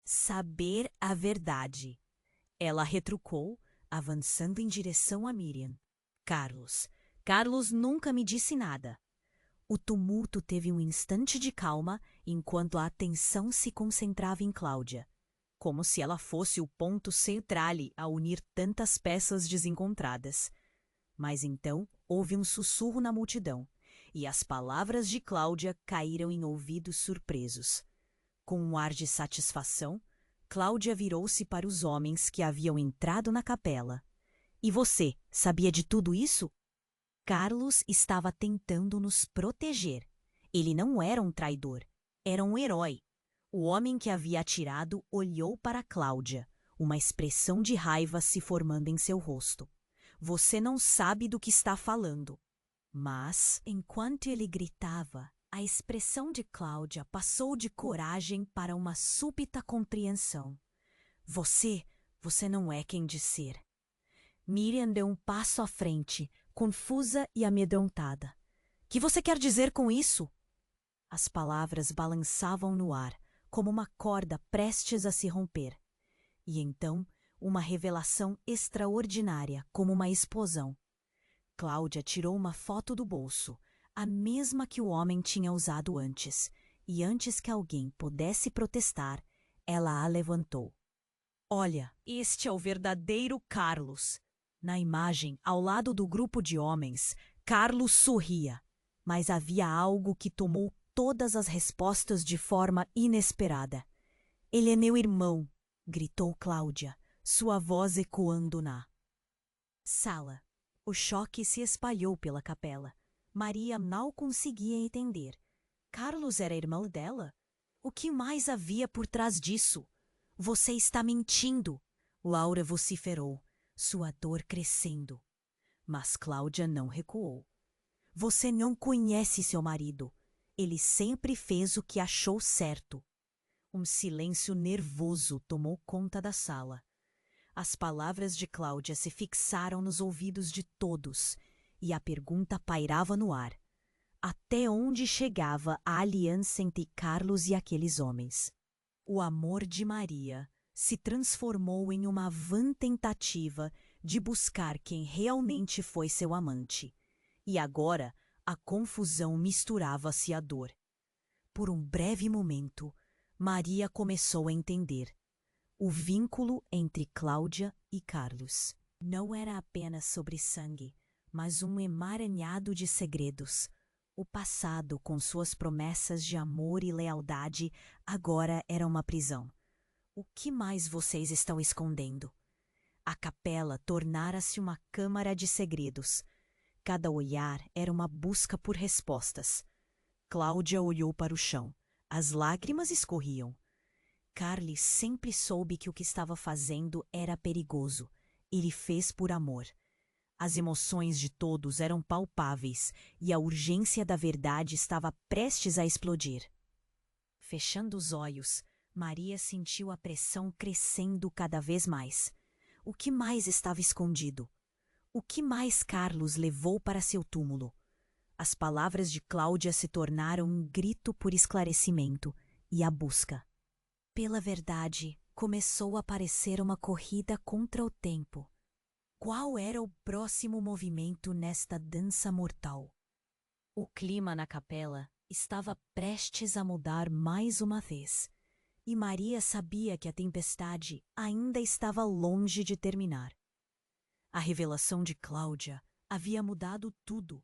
saber a verdade. Ela retrucou, avançando em direção a Miriam. Carlos nunca me disse nada. O tumulto teve um instante de calma enquanto a atenção se concentrava em Cláudia, como se ela fosse o ponto central a unir tantas peças desencontradas. Mas então houve um sussurro na multidão, e as palavras de Cláudia caíram em ouvidos surpresos. Com um ar de satisfação, Cláudia virou-se para os homens que haviam entrado na capela. E você, sabia de tudo isso? Carlos estava tentando nos proteger. Ele não era um traidor, era um herói. O homem que havia atirado olhou para Cláudia, uma expressão de raiva se formando em seu rosto. Você não sabe do que está falando. Mas, enquanto ele gritava, a expressão de Cláudia passou de coragem para uma súbita compreensão. Você não é quem diz ser. Miriam deu um passo à frente, confusa e amedrontada. Que você quer dizer com isso? As palavras balançavam no ar, como uma corda prestes a se romper. E então, uma revelação extraordinária, como uma explosão. Cláudia tirou uma foto do bolso, a mesma que o homem tinha usado antes, e antes que alguém pudesse protestar, ela a levantou. Olha, este é o verdadeiro Carlos. Na imagem, ao lado do grupo de homens, Carlos sorria, mas havia algo que tomou todas as respostas de forma inesperada. Ele é meu irmão, gritou Cláudia, sua voz ecoando na Sala. O choque se espalhou pela capela. Maria mal conseguia entender. Carlos era irmão dela? O que mais havia por trás disso? Você está mentindo! Laura vociferou, sua dor crescendo. Mas Cláudia não recuou. Você não conhece seu marido. Ele sempre fez o que achou certo. Um silêncio nervoso tomou conta da sala. As palavras de Cláudia se fixaram nos ouvidos de todos, e a pergunta pairava no ar. Até onde chegava a aliança entre Carlos e aqueles homens? O amor de Maria se transformou em uma vã tentativa de buscar quem realmente foi seu amante. E agora a confusão misturava-se à dor. Por um breve momento, Maria começou a entender. O vínculo entre Cláudia e Carlos não era apenas sobre sangue, mas um emaranhado de segredos. O passado, com suas promessas de amor e lealdade, agora era uma prisão. O que mais vocês estão escondendo? A capela tornara-se uma câmara de segredos. Cada olhar era uma busca por respostas. Cláudia olhou para o chão. As lágrimas escorriam. Carlos sempre soube que o que estava fazendo era perigoso. Ele fez por amor. As emoções de todos eram palpáveis e a urgência da verdade estava prestes a explodir. Fechando os olhos, Maria sentiu a pressão crescendo cada vez mais. O que mais estava escondido? O que mais Carlos levou para seu túmulo? As palavras de Cláudia se tornaram um grito por esclarecimento e a busca pela verdade começou a parecer uma corrida contra o tempo. Qual era o próximo movimento nesta dança mortal? O clima na capela estava prestes a mudar mais uma vez, e Maria sabia que a tempestade ainda estava longe de terminar. A revelação de Cláudia havia mudado tudo.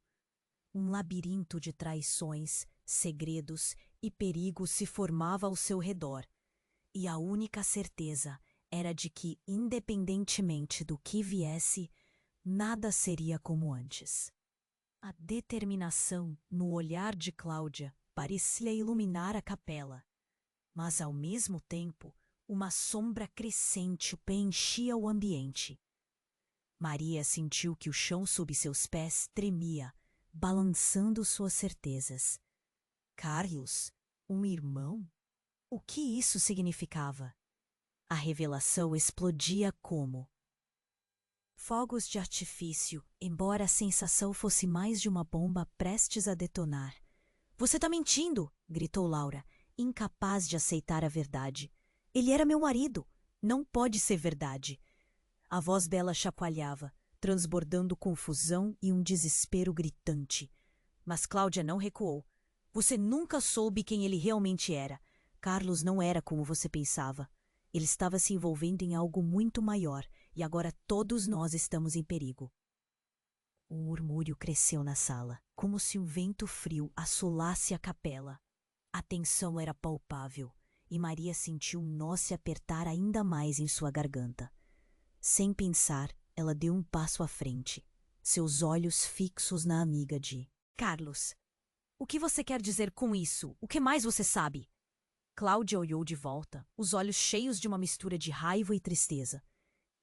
Um labirinto de traições, segredos e perigos se formava ao seu redor, e a única certeza era de que, independentemente do que viesse, nada seria como antes. A determinação no olhar de Cláudia parecia iluminar a capela, mas ao mesmo tempo uma sombra crescente preenchia o ambiente. Maria sentiu que o chão sob seus pés tremia, balançando suas certezas. Carlos, um irmão? O que isso significava? A revelação explodia como fogos de artifício, embora a sensação fosse mais de uma bomba prestes a detonar. Você está mentindo! Gritou Laura, incapaz de aceitar a verdade. Ele era meu marido. Não pode ser verdade. A voz dela chacoalhava, transbordando confusão e um desespero gritante. Mas Cláudia não recuou. Você nunca soube quem ele realmente era. Carlos não era como você pensava. Ele estava se envolvendo em algo muito maior, e agora todos nós estamos em perigo. Um murmúrio cresceu na sala, como se um vento frio assolasse a capela. A tensão era palpável, e Maria sentiu um nó se apertar ainda mais em sua garganta. Sem pensar, ela deu um passo à frente, seus olhos fixos na amiga de Carlos. O que você quer dizer com isso? O que mais você sabe? Cláudia olhou de volta, os olhos cheios de uma mistura de raiva e tristeza.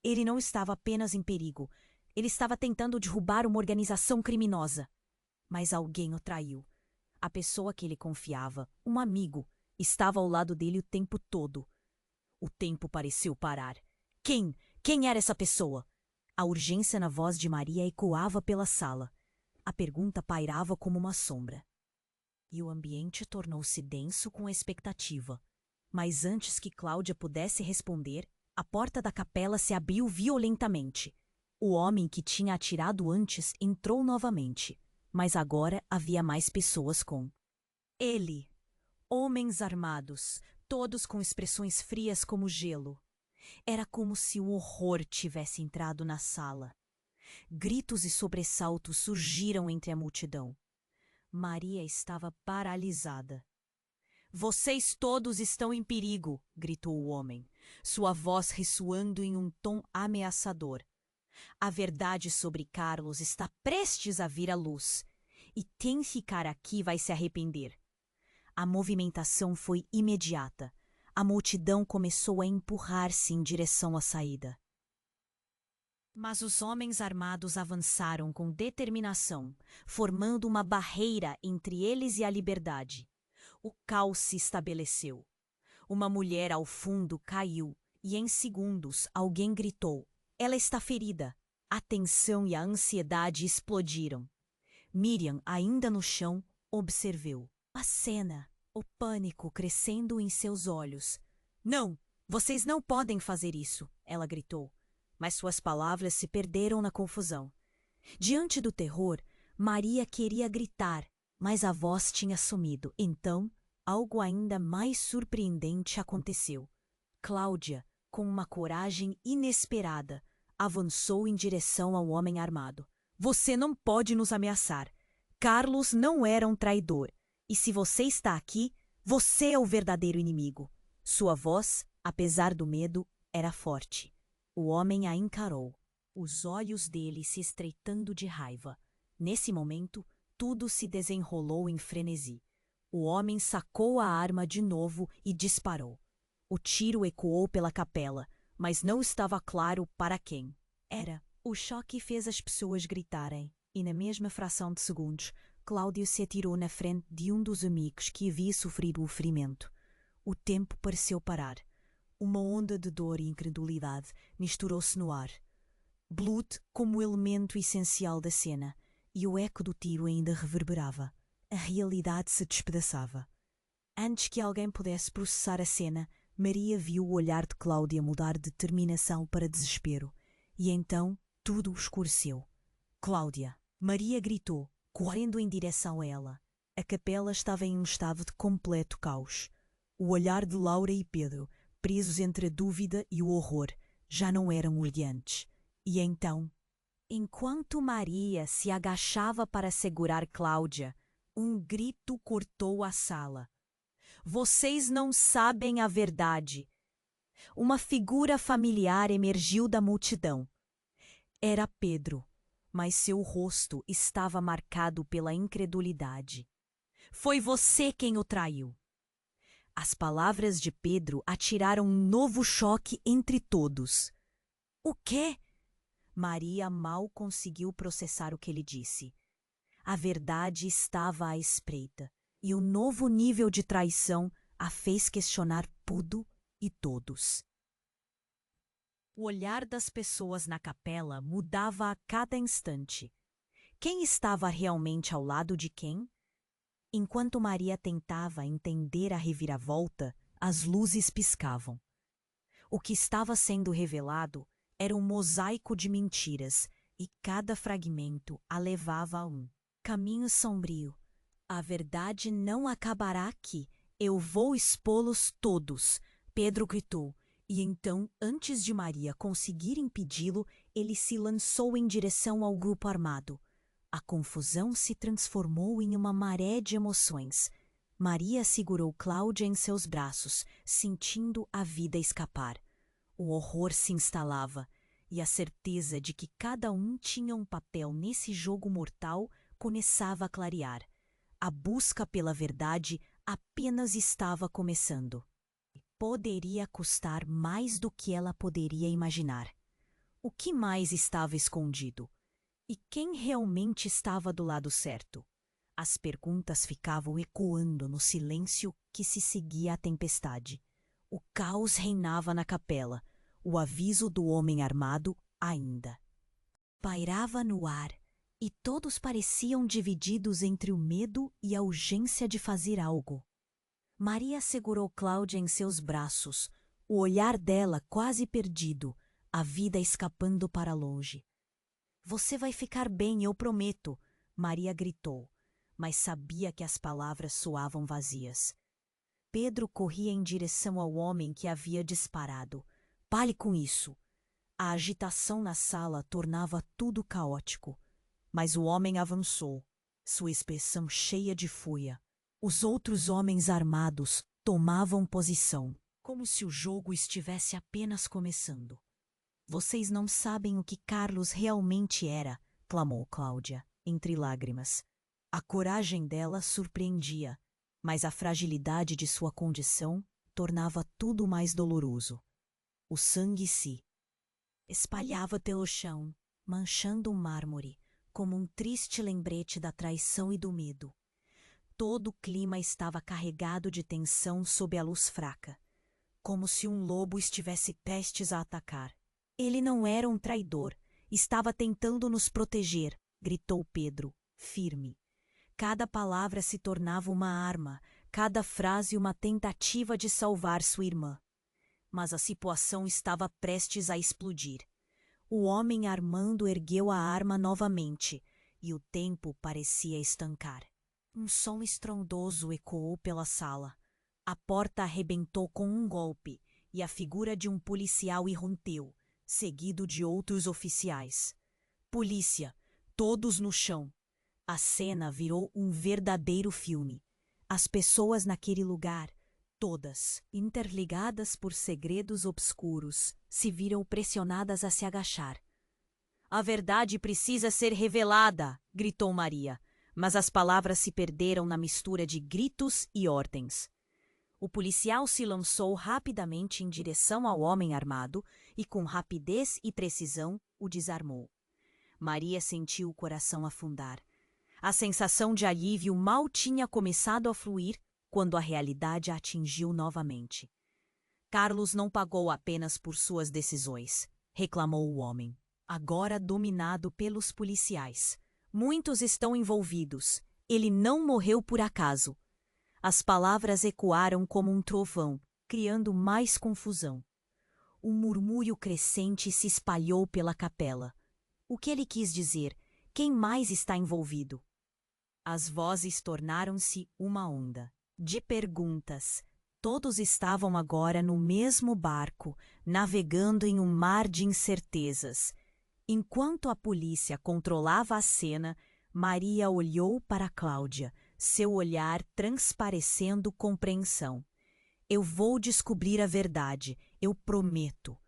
Ele não estava apenas em perigo, ele estava tentando derrubar uma organização criminosa. Mas alguém o traiu. A pessoa que ele confiava, um amigo, estava ao lado dele o tempo todo. O tempo pareceu parar. Quem? Quem era essa pessoa? A urgência na voz de Maria ecoava pela sala. A pergunta pairava como uma sombra. E o ambiente tornou-se denso com a expectativa. Mas antes que Cláudia pudesse responder, a porta da capela se abriu violentamente. O homem que tinha atirado antes entrou novamente, mas agora havia mais pessoas com ele. Homens armados, todos com expressões frias como gelo. Era como se um horror tivesse entrado na sala. Gritos e sobressaltos surgiram entre a multidão. Maria estava paralisada. Vocês todos estão em perigo, gritou o homem, sua voz ressoando em um tom ameaçador. A verdade sobre Carlos está prestes a vir à luz. E quem ficar aqui vai se arrepender. A movimentação foi imediata. A multidão começou a empurrar-se em direção à saída. Mas os homens armados avançaram com determinação, formando uma barreira entre eles e a liberdade. O caos se estabeleceu. Uma mulher ao fundo caiu e, em segundos, alguém gritou: "Ela está ferida!" A tensão e a ansiedade explodiram. Miriam, ainda no chão, observou a cena, o pânico crescendo em seus olhos. "Não, vocês não podem fazer isso!" ela gritou. Mas suas palavras se perderam na confusão. Diante do terror, Maria queria gritar, mas a voz tinha sumido. Então, algo ainda mais surpreendente aconteceu. Cláudia, com uma coragem inesperada, avançou em direção ao homem armado. "Você não pode nos ameaçar. Carlos não era um traidor. E se você está aqui, você é o verdadeiro inimigo." Sua voz, apesar do medo, era forte. O homem a encarou, os olhos dele se estreitando de raiva. Nesse momento, tudo se desenrolou em frenesi. O homem sacou a arma de novo e disparou. O tiro ecoou pela capela, mas não estava claro para quem era. O choque fez as pessoas gritarem, e na mesma fração de segundos, Cláudio se atirou na frente de um dos amigos que havia sofrido o ferimento. O tempo pareceu parar. Uma onda de dor e incredulidade misturou-se no ar. Blood como elemento essencial da cena, e o eco do tiro ainda reverberava. A realidade se despedaçava. Antes que alguém pudesse processar a cena, Maria viu o olhar de Cláudia mudar de determinação para desespero. E então tudo escureceu. "Cláudia!" Maria gritou, correndo em direção a ela. A capela estava em um estado de completo caos. O olhar de Laura e Pedro, presos entre a dúvida e o horror, já não eram olhantes. E então, enquanto Maria se agachava para segurar Cláudia, um grito cortou a sala. "Vocês não sabem a verdade!" Uma figura familiar emergiu da multidão. Era Pedro, mas seu rosto estava marcado pela incredulidade. "Foi você quem o traiu!" As palavras de Pedro atiraram um novo choque entre todos. "O quê?" Maria mal conseguiu processar o que ele disse. A verdade estava à espreita, e o novo nível de traição a fez questionar tudo e todos. O olhar das pessoas na capela mudava a cada instante. Quem estava realmente ao lado de quem? Enquanto Maria tentava entender a reviravolta, as luzes piscavam. O que estava sendo revelado era um mosaico de mentiras, e cada fragmento a levava a um caminho sombrio. "A verdade não acabará aqui. Eu vou expô-los todos!" Pedro gritou. E então, antes de Maria conseguir impedi-lo, ele se lançou em direção ao grupo armado. A confusão se transformou em uma maré de emoções. Maria segurou Cláudia em seus braços, sentindo a vida escapar. O horror se instalava, e a certeza de que cada um tinha um papel nesse jogo mortal começava a clarear. A busca pela verdade apenas estava começando. Poderia custar mais do que ela poderia imaginar. O que mais estava escondido? E quem realmente estava do lado certo? As perguntas ficavam ecoando no silêncio que se seguia à tempestade. O caos reinava na capela, o aviso do homem armado ainda pairava no ar, e todos pareciam divididos entre o medo e a urgência de fazer algo. Maria segurou Cláudia em seus braços, o olhar dela quase perdido, a vida escapando para longe. "Você vai ficar bem, eu prometo", Maria gritou, mas sabia que as palavras soavam vazias. Pedro corria em direção ao homem que havia disparado. "Pare com isso!" A agitação na sala tornava tudo caótico. Mas o homem avançou, sua expressão cheia de fúria. Os outros homens armados tomavam posição, como se o jogo estivesse apenas começando. Vocês não sabem o que Carlos realmente era, clamou Cláudia, entre lágrimas. A coragem dela surpreendia, mas a fragilidade de sua condição tornava tudo mais doloroso. O sangue se espalhava pelo chão, manchando o mármore, como um triste lembrete da traição e do medo. Todo o clima estava carregado de tensão sob a luz fraca, como se um lobo estivesse prestes a atacar. Ele não era um traidor, estava tentando nos proteger, gritou Pedro, firme. Cada palavra se tornava uma arma, cada frase uma tentativa de salvar sua irmã. Mas a situação estava prestes a explodir. O homem armando ergueu a arma novamente, e o tempo parecia estancar. Um som estrondoso ecoou pela sala. A porta arrebentou com um golpe, e a figura de um policial irrompeu, seguido de outros oficiais. Polícia, todos no chão. A cena virou um verdadeiro filme. As pessoas naquele lugar, todas, interligadas por segredos obscuros, se viram pressionadas a se agachar. A verdade precisa ser revelada, gritou Maria, mas as palavras se perderam na mistura de gritos e ordens. O policial se lançou rapidamente em direção ao homem armado e, com rapidez e precisão, o desarmou. Maria sentiu o coração afundar. A sensação de alívio mal tinha começado a fluir quando a realidade a atingiu novamente. Carlos não pagou apenas por suas decisões, reclamou o homem, agora dominado pelos policiais. Muitos estão envolvidos. Ele não morreu por acaso. As palavras ecoaram como um trovão, criando mais confusão. Um murmúrio crescente se espalhou pela capela. O que ele quis dizer? Quem mais está envolvido? As vozes tornaram-se uma onda de perguntas. Todos estavam agora no mesmo barco, navegando em um mar de incertezas. Enquanto a polícia controlava a cena, Maria olhou para Cláudia, seu olhar transparecendo compreensão. Eu vou descobrir a verdade, eu prometo.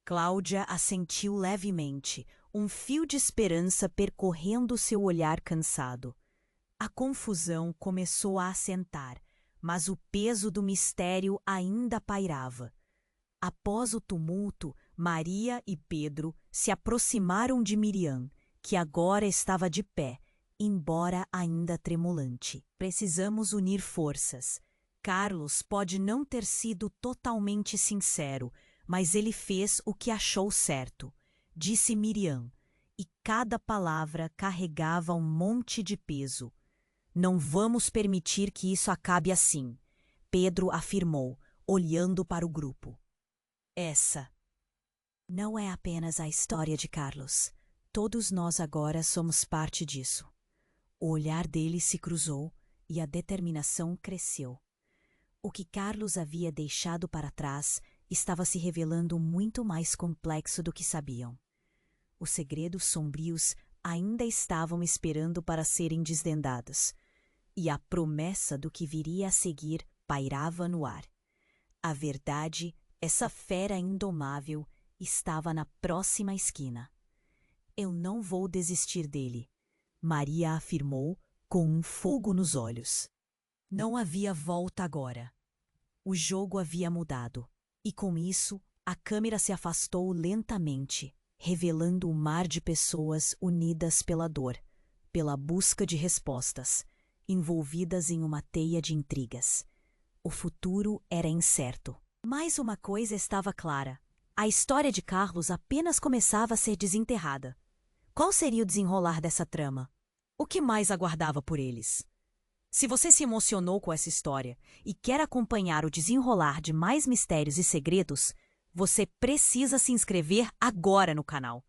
Cláudia assentiu levemente, um fio de esperança percorrendo seu olhar cansado. A confusão começou a assentar, mas o peso do mistério ainda pairava. Após o tumulto, Maria e Pedro se aproximaram de Miriam, que agora estava de pé, embora ainda tremulante. Precisamos unir forças. Carlos pode não ter sido totalmente sincero, mas ele fez o que achou certo, disse Miriam, e cada palavra carregava um monte de peso. Não vamos permitir que isso acabe assim, Pedro afirmou, olhando para o grupo. Essa não é apenas a história de Carlos. Todos nós agora somos parte disso. O olhar dele se cruzou e a determinação cresceu. O que Carlos havia deixado para trás estava se revelando muito mais complexo do que sabiam. Os segredos sombrios ainda estavam esperando para serem desvendados, e a promessa do que viria a seguir pairava no ar. A verdade, essa fera indomável, estava na próxima esquina. Eu não vou desistir dele, Maria afirmou com um fogo nos olhos. Não havia volta agora. O jogo havia mudado, e com isso a câmera se afastou lentamente, revelando um mar de pessoas unidas pela dor, pela busca de respostas, envolvidas em uma teia de intrigas. O futuro era incerto. Mas uma coisa estava clara. A história de Carlos apenas começava a ser desenterrada. Qual seria o desenrolar dessa trama? O que mais aguardava por eles? Se você se emocionou com essa história e quer acompanhar o desenrolar de mais mistérios e segredos, você precisa se inscrever agora no canal.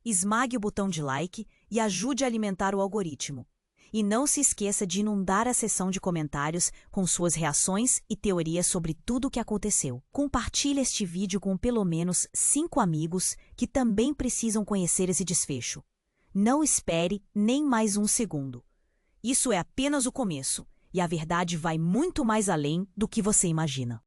Esmague o botão de like e ajude a alimentar o algoritmo. E não se esqueça de inundar a seção de comentários com suas reações e teorias sobre tudo o que aconteceu. Compartilhe este vídeo com pelo menos 5 amigos que também precisam conhecer esse desfecho. Não espere nem mais um segundo. Isso é apenas o começo, e a verdade vai muito mais além do que você imagina.